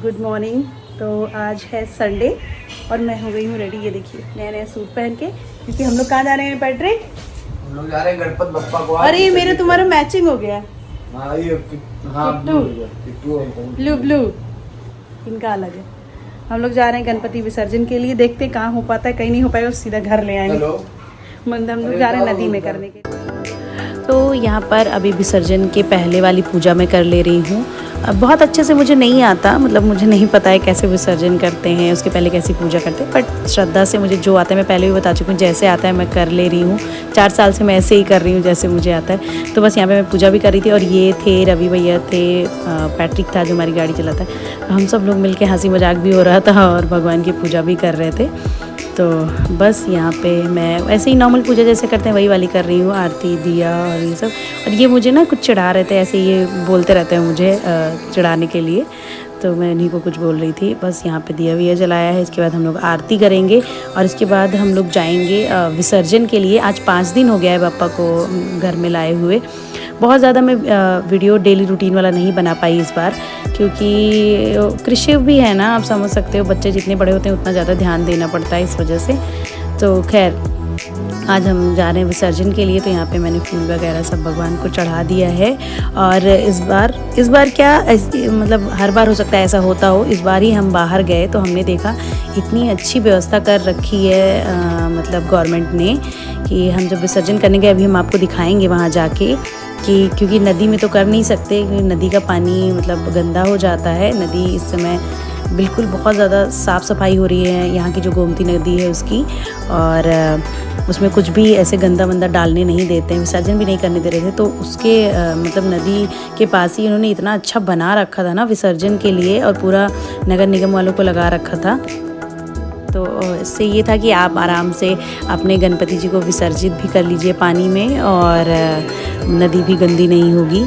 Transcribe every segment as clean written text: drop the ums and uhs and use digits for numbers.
Good morning. तो आज है संडे और मैं हो गई हूँ रेडी। ये देखिए नया नया सूट पहन के, क्योंकि हम लोग कहाँ जा रहे हैं पैट्रिक? हम लोग जा रहे हैं गणपत बप्पा को। अरे ये मेरा तुम्हारा मैचिंग हो गया। हाँ ये ब्लू ब्लू इनका अलग है। हम लोग जा रहे हैं गणपति विसर्जन के लिए। देखते हैं कहाँ हो पाता है, कहीं नहीं हो पाएगा सीधा घर ले आएंगे। मतलब हम लोग जा रहे हैं नदी में करने के। तो यहाँ पर अभी विसर्जन के पहले वाली पूजा मैं कर ले रही हूँ। बहुत अच्छे से मुझे नहीं आता, मतलब मुझे नहीं पता है कैसे विसर्जन करते हैं, उसके पहले कैसी पूजा करते हैं, बट श्रद्धा से मुझे जो आता है मैं पहले भी बता चुकी हूँ, जैसे आता है मैं कर ले रही हूँ। 4 साल से मैं ऐसे ही कर रही हूँ जैसे मुझे आता है। तो बस यहाँ पे मैं पूजा भी कर रही थी और ये थे रवि भैया थे, पैट्रिक था जो हमारी गाड़ी चलाता है। हम सब लोग मिल के हंसी मजाक भी हो रहा था और भगवान की पूजा भी कर रहे थे। तो बस यहाँ पे मैं ऐसे ही नॉर्मल पूजा जैसे करते हैं वही वाली कर रही हूँ, आरती दिया और ये सब। और ये मुझे ना कुछ चढ़ा रहे थे, ऐसे ये बोलते रहते हैं मुझे चढ़ाने के लिए, तो मैं इन्हीं को कुछ बोल रही थी। बस यहाँ पे दिया विया जलाया है। इसके बाद हम लोग आरती करेंगे और इसके बाद हम लोग जाएंगे विसर्जन के लिए। आज 5 दिन हो गया है पापा को घर में लाए हुए। बहुत ज़्यादा मैं वीडियो डेली रूटीन वाला नहीं बना पाई इस बार, क्योंकि कृषि भी है ना, आप समझ सकते हो, बच्चे जितने बड़े होते हैं उतना ज़्यादा ध्यान देना पड़ता है इस वजह से। तो खैर आज हम जा रहे हैं विसर्जन के लिए। तो यहाँ पे मैंने फूल वगैरह सब भगवान को चढ़ा दिया है। और इस बार क्या मतलब हर बार हो सकता है ऐसा होता हो, इस बार ही हम बाहर गए तो हमने देखा इतनी अच्छी व्यवस्था कर रखी है मतलब गवर्नमेंट ने, कि हम जब विसर्जन करने गए, अभी हम आपको दिखाएंगे वहाँ जाके, कि क्योंकि नदी में तो कर नहीं सकते, नदी का पानी मतलब गंदा हो जाता है। नदी इस समय बिल्कुल बहुत ज़्यादा साफ़ सफाई हो रही है यहाँ की जो गोमती नदी है उसकी, और उसमें कुछ भी ऐसे गंदा वंदा डालने नहीं देते हैं, विसर्जन भी नहीं करने दे रहे थे। तो उसके मतलब नदी के पास ही इन्होंने इतना अच्छा बना रखा था ना विसर्जन के लिए, और पूरा नगर निगम वालों को लगा रखा था। तो इससे ये था कि आप आराम से अपने गणपति जी को विसर्जित भी कर लीजिए पानी में, और नदी भी गंदी नहीं होगी।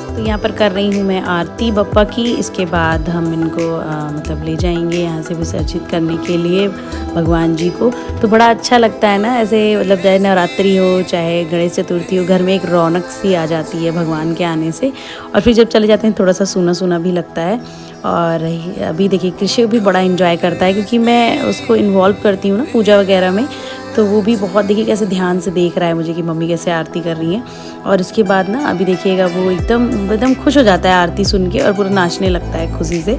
तो यहाँ पर कर रही हूँ मैं आरती बप्पा की। इसके बाद हम इनको मतलब ले जाएंगे यहाँ से विसर्जित करने के लिए भगवान जी को। तो बड़ा अच्छा लगता है ना ऐसे, मतलब चाहे नवरात्रि हो चाहे गणेश चतुर्थी हो, घर में एक रौनक सी आ जाती है भगवान के आने से। और फिर जब चले जाते हैं थोड़ा सा सूना सूना भी लगता है। और अभी देखिए कृषि भी बड़ा इन्जॉय करता है, क्योंकि मैं उसको इन्वॉल्व करती हूँ ना पूजा वगैरह में, तो वो भी बहुत देखिए कैसे ध्यान से देख रहा है मुझे कि मम्मी कैसे आरती कर रही हैं। और इसके बाद ना अभी देखिएगा वो एकदम खुश हो जाता है आरती सुन के, और पूरा नाचने लगता है खुशी से।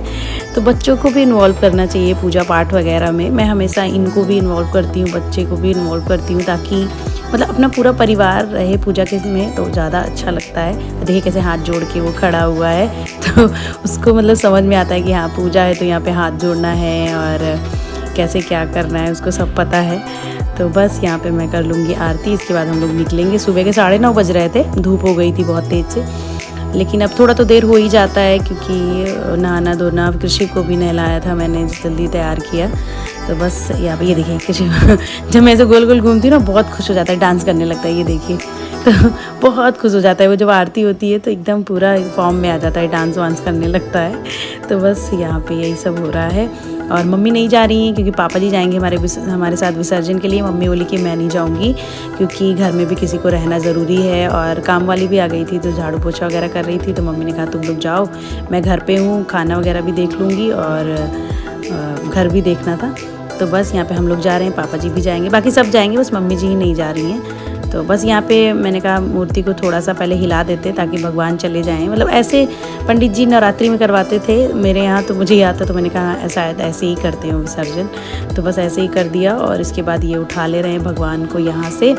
तो बच्चों को भी इन्वॉल्व करना चाहिए पूजा पाठ वगैरह में। मैं हमेशा इनको भी इन्वॉल्व करती हूँ, बच्चे को भी इन्वॉल्व करती हूँ, ताकि मतलब अपना पूरा परिवार रहे पूजा के में, तो ज़्यादा अच्छा लगता है। देखिए कैसे हाथ जोड़ के वो खड़ा हुआ है, तो उसको मतलब समझ में आता है कि हाँ पूजा है तो यहाँ पे हाथ जोड़ना है और कैसे क्या करना है, उसको सब पता है। तो बस यहाँ पे मैं कर लूँगी आरती। इसके बाद हम लोग निकलेंगे। सुबह के 9:30 बज रहे थे, धूप हो गई थी बहुत तेज़ से, लेकिन अब थोड़ा तो देर हो ही जाता है, क्योंकि नहाना धोना, कृषि को भी नहलाया था मैंने, जल्दी तैयार किया। तो बस यहाँ पे ये देखिए कृषि जब मैं ऐसे गोल गोल घूमती हूँ ना बहुत खुश हो जाता है, डांस करने लगता है। ये देखिए तो बहुत खुश हो जाता है वो, जब आरती होती है तो एकदम पूरा फॉर्म में आ जाता है, डांस वांस करने लगता है। तो बस यहाँ पे यही सब हो रहा है। और मम्मी नहीं जा रही हैं, क्योंकि पापा जी जाएंगे हमारे साथ विसर्जन के लिए। मम्मी बोली कि मैं नहीं जाऊंगी, क्योंकि घर में भी किसी को रहना ज़रूरी है। और काम वाली भी आ गई थी तो झाड़ू पोछा वगैरह कर रही थी, तो मम्मी ने कहा तुम लोग जाओ, मैं घर पे हूँ, खाना वगैरह भी देख लूँगी और घर भी देखना था। तो बस यहाँ पे हम लोग जा रहे हैं, पापा जी भी जाएंगे, बाकी सब जाएंगे, बस मम्मी जी ही नहीं जा रही हैं। तो बस यहाँ पे मैंने कहा मूर्ति को थोड़ा सा पहले हिला देते ताकि भगवान चले जाएं। मतलब ऐसे पंडित जी नवरात्रि में करवाते थे मेरे यहाँ, तो मुझे याद था, तो मैंने कहा शायद ऐसे ही करते हो विसर्जन। तो बस ऐसे ही कर दिया। और इसके बाद ये उठा ले रहे हैं भगवान को यहाँ से।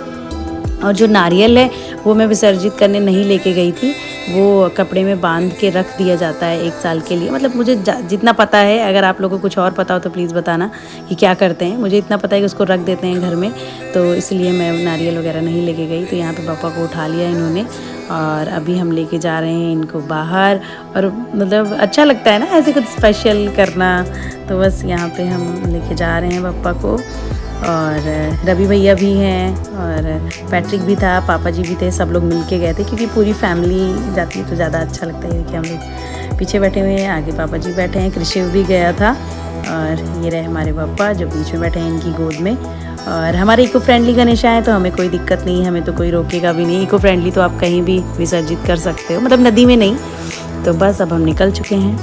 और जो नारियल है वो मैं विसर्जित करने नहीं लेके गई थी, वो कपड़े में बांध के रख दिया जाता है 1 साल के लिए। मतलब मुझे जितना पता है, अगर आप लोगों को कुछ और पता हो तो प्लीज़ बताना कि क्या करते हैं। मुझे इतना पता है कि उसको रख देते हैं घर में, तो इसलिए मैं नारियल वगैरह नहीं लेके गई। तो यहाँ पे पापा को उठा लिया इन्होंने, और अभी हम लेके जा रहे हैं इनको बाहर। और मतलब अच्छा लगता है ना ऐसे कुछ स्पेशल करना। तो बस यहाँ पे हम लेके जा रहे हैं पापा को, और रवि भैया भी हैं और पैट्रिक भी था, पापा जी भी थे, सब लोग मिल के गए थे, क्योंकि पूरी फैमिली जाती है तो ज़्यादा अच्छा लगता है। कि हम लोग पीछे बैठे हुए हैं, आगे पापा जी बैठे हैं, कृषि भी गया था। और ये रहे हमारे पापा जो बीच में बैठे हैं इनकी गोद में। और हमारे इको फ्रेंडली गणेशा है तो हमें कोई दिक्कत नहीं है, हमें तो कोई रोकेगा भी नहीं। इको फ्रेंडली तो आप कहीं भी विसर्जित कर सकते हो, मतलब नदी में नहीं। तो बस अब हम निकल चुके हैं।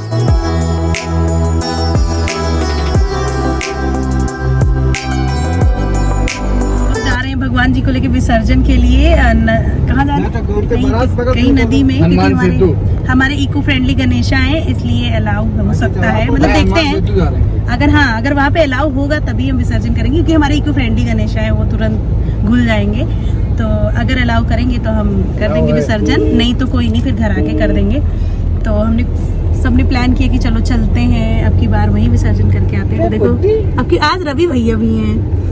भगवान जी को लेके विसर्जन के लिए कहाँ जा रहे हैं? कहीं नदी में, क्योंकि हमारे इको फ्रेंडली गणेशा है इसलिए अलाउ हो सकता है, मतलब देखते हैं। अगर वहाँ पे अलाउ होगा तभी हम विसर्जन करेंगे, क्योंकि हमारे इको फ्रेंडली गणेशा है वो तुरंत घुल जाएंगे। तो अगर अलाउ करेंगे तो हम कर देंगे विसर्जन, नहीं तो कोई नहीं, फिर घर आके कर देंगे। तो हमने सबने प्लान किया कि चलो चलते हैं अब की बार वहीं विसर्जन करके आते हैं। देखो अब की आज रवि भैया भी हैं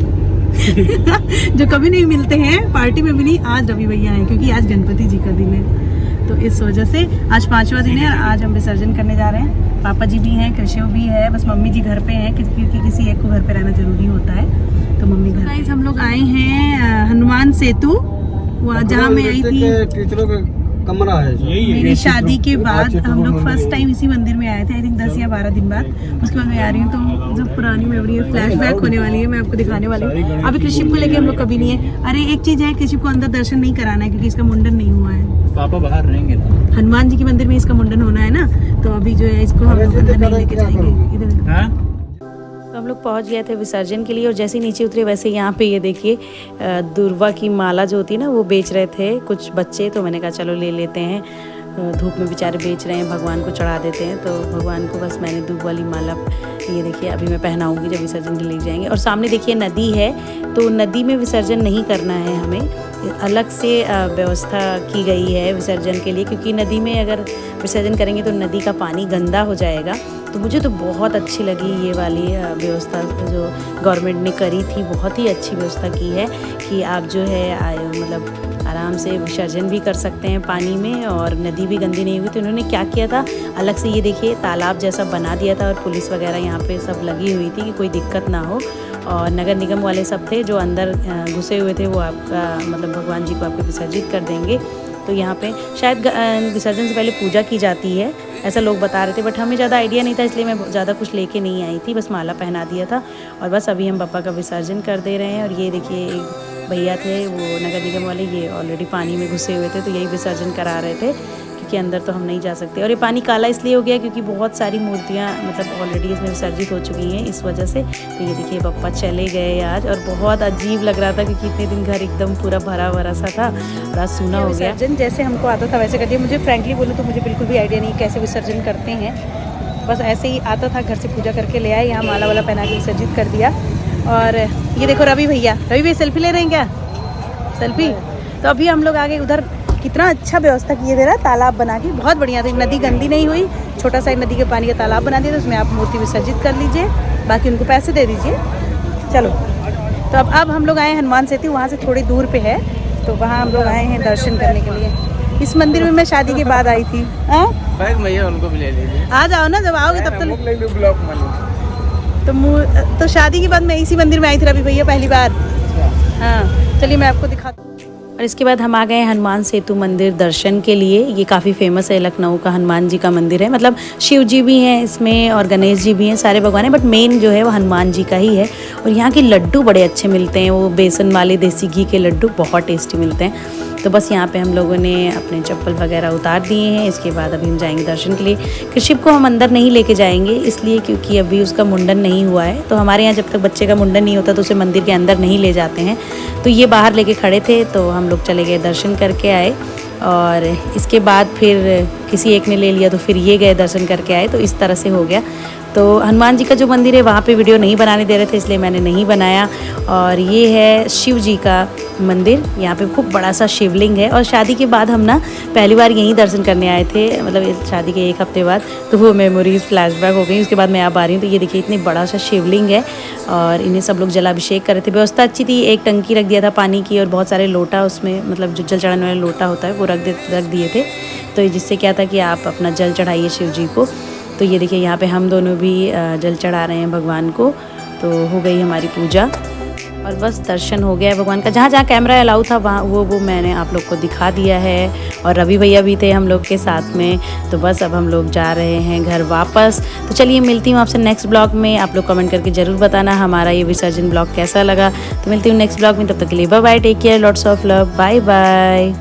जो कभी नहीं मिलते हैं पार्टी में भी नहीं, आज रवि भैया हैं क्योंकि आज गणपति जी का दिन है। तो इस वजह से आज 5वां दिन है और आज हम विसर्जन करने जा रहे हैं। पापा जी भी हैं, कृष्ण भी है, बस मम्मी जी घर पे हैं क्योंकि किसी एक को घर पे रहना जरूरी होता है, तो मम्मी घर। गाइस हम लोग आए हैं हनुमान सेतु, वहाँ जहाँ मैं आई थी कमरा है मेरी शादी के बाद। हम लोग फर्स्ट टाइम इसी मंदिर में आए थे, आई थिंक 10 या 12 दिन बाद। उसके बाद मैं आ रही हूँ तो जो पुरानी मेमोरी है फ्लैशबैक होने वाली है, मैं आपको दिखाने वाली हूँ। अभी कृषिप को लेके हम लोग कभी नहीं है। अरे एक चीज है, कृषिप को अंदर दर्शन नहीं कराना है क्योंकि इसका मुंडन नहीं हुआ है। पापा बाहर रहेंगे ना, हनुमान जी के मंदिर में इसका मुंडन होना है ना, तो अभी जो है इसको हम लोग अंदर नहीं लेके जाएंगे। इधर तो हम लोग पहुंच गए थे विसर्जन के लिए और जैसे ही नीचे उतरे वैसे यहाँ पे ये देखिए दुर्वा की माला जो होती है ना वो बेच रहे थे कुछ बच्चे, तो मैंने कहा चलो ले लेते हैं। धूप में बेचारे बेच रहे हैं, भगवान को चढ़ा देते हैं। तो भगवान को बस मैंने धूप वाली माला ये देखिए अभी मैं पहनाऊंगी जब विसर्जन के लिए जाएंगे। और सामने देखिए नदी है, तो नदी में विसर्जन नहीं करना है हमें, अलग से व्यवस्था की गई है विसर्जन के लिए, क्योंकि नदी में अगर विसर्जन करेंगे तो नदी का पानी गंदा हो जाएगा। तो मुझे तो बहुत अच्छी लगी ये वाली व्यवस्था जो गवर्नमेंट ने करी थी, बहुत ही अच्छी व्यवस्था की है कि आप जो है मतलब आराम से विसर्जन भी कर सकते हैं पानी में और नदी भी गंदी नहीं हुई। तो इन्होंने क्या किया था, अलग से ये देखिए तालाब जैसा बना दिया था और पुलिस वगैरह यहाँ पे सब लगी हुई थी कि कोई दिक्कत ना हो। और नगर निगम वाले सब थे जो अंदर घुसे हुए थे, वो आपका मतलब भगवान जी को आपको विसर्जित कर देंगे। तो यहाँ पे शायद विसर्जन से पहले पूजा की जाती है, ऐसा लोग बता रहे थे, बट हमें ज़्यादा आइडिया नहीं था इसलिए मैं ज़्यादा कुछ लेके नहीं आई थी, बस माला पहना दिया था। और बस अभी हम पापा का विसर्जन कर दे रहे हैं। और ये देखिए एक भैया थे वो नगर निगम वाले, ये ऑलरेडी पानी में घुसे हुए थे, तो यही विसर्जन करा रहे थे क्योंकि अंदर तो हम नहीं जा सकते। और ये पानी काला इसलिए हो गया क्योंकि बहुत सारी मूर्तियाँ मतलब ऑलरेडी इसमें विसर्जित हो चुकी हैं इस वजह से। तो ये देखिए पप्पा चले गए आज और बहुत अजीब लग रहा था क्योंकि इतने दिन घर एकदम पूरा भरा भरा सा था और आज सूना हो गया। विसर्जन जैसे हमको आता था वैसे कर दिया। मुझे फ्रेंकली बोलूँ तो मुझे बिल्कुल भी आइडिया नहीं कैसे विसर्जन करते हैं, बस ऐसे ही आता था, घर से पूजा करके ले आए, यहाँ माला वाला पहना के विसर्जित कर दिया। और ये देखो रवि भैया सेल्फी ले रहे हैं क्या, सेल्फी। तो अभी हम लोग आगे उधर कितना अच्छा व्यवस्था किए दे रहा है, तालाब बना के बहुत बढ़िया थी, नदी गंदी नहीं हुई, छोटा सा नदी के पानी का तालाब बना दिया, तो उसमें आप मूर्ति विसर्जित कर लीजिए, बाकी उनको पैसे दे दीजिए। चलो तो अब हम लोग आए हनुमान सेतु, वहाँ से थोड़ी दूर पे है, तो वहाँ हम लोग आए हैं दर्शन करने के लिए। इस मंदिर में मैं शादी के बाद आई थी। भैया उनको भी ले लीजिए, आ जाओ ना, जब आओगे तब तो शादी के बाद मैं इसी मंदिर में आई थी रवि भैया पहली बार। हाँ चलिए मैं आपको दिखाती हूँ। और इसके बाद हम आ गए हनुमान सेतु मंदिर दर्शन के लिए। ये काफ़ी फेमस है, लखनऊ का हनुमान जी का मंदिर है, मतलब शिव जी भी हैं इसमें और गणेश जी भी हैं, सारे भगवान हैं, बट मेन जो है वो हनुमान जी का ही है। और यहाँ के लड्डू बड़े अच्छे मिलते हैं, वो बेसन वाले देसी घी के लड्डू बहुत टेस्टी मिलते हैं। तो बस यहाँ पे हम लोगों ने अपने चप्पल वगैरह उतार दिए हैं। इसके बाद अभी हम जाएंगे दर्शन के लिए। कृषिप को हम अंदर नहीं लेके जाएंगे इसलिए क्योंकि अभी उसका मुंडन नहीं हुआ है, तो हमारे यहाँ जब तक बच्चे का मुंडन नहीं होता तो उसे मंदिर के अंदर नहीं ले जाते हैं। तो ये बाहर लेके खड़े थे तो हम लोग चले गए, दर्शन करके आए। और इसके बाद फिर किसी एक ने ले लिया तो फिर ये गए दर्शन करके आए, तो इस तरह से हो गया। तो हनुमान जी का जो मंदिर है वहाँ पे वीडियो नहीं बनाने दे रहे थे इसलिए मैंने नहीं बनाया। और ये है शिव जी का मंदिर, यहाँ पे खूब बड़ा सा शिवलिंग है। और शादी के बाद हम ना पहली बार यहीं दर्शन करने आए थे, मतलब शादी के 1 हफ्ते बाद, तो वो मेमोरीज फ्लैशबैक हो गई। उसके बाद मैं अब आ रही हूँ तो ये देखिए इतनी बड़ा सा शिवलिंग है और इन्हें सब लोग जलाभिषेक कर रहे थे। व्यवस्था अच्छी थी, एक टंकी रख दिया था पानी की और बहुत सारे लोटा उसमें, मतलब जो जल चढ़ाने वाला लोटा होता है वो रख दिए थे, तो जिससे क्या था कि आप अपना जल चढ़ाइए शिव जी को। तो ये देखिए यहाँ पे हम दोनों भी जल चढ़ा रहे हैं भगवान को। तो हो गई हमारी पूजा और बस दर्शन हो गया है भगवान का। जहाँ जहाँ कैमरा अलाउ था वहाँ वो मैंने आप लोग को दिखा दिया है। और रवि भैया भी थे हम लोग के साथ में। तो बस अब हम लोग जा रहे हैं घर वापस। तो चलिए मिलती हूँ आपसे नेक्स्ट ब्लॉग में। आप लोग कमेंट करके ज़रूर बताना हमारा ये विसर्जन ब्लॉग कैसा लगा। तो मिलती हूँ नेक्स्ट ब्लॉग में, तब तक के लिए bye bye, take care, lots of love, bye bye.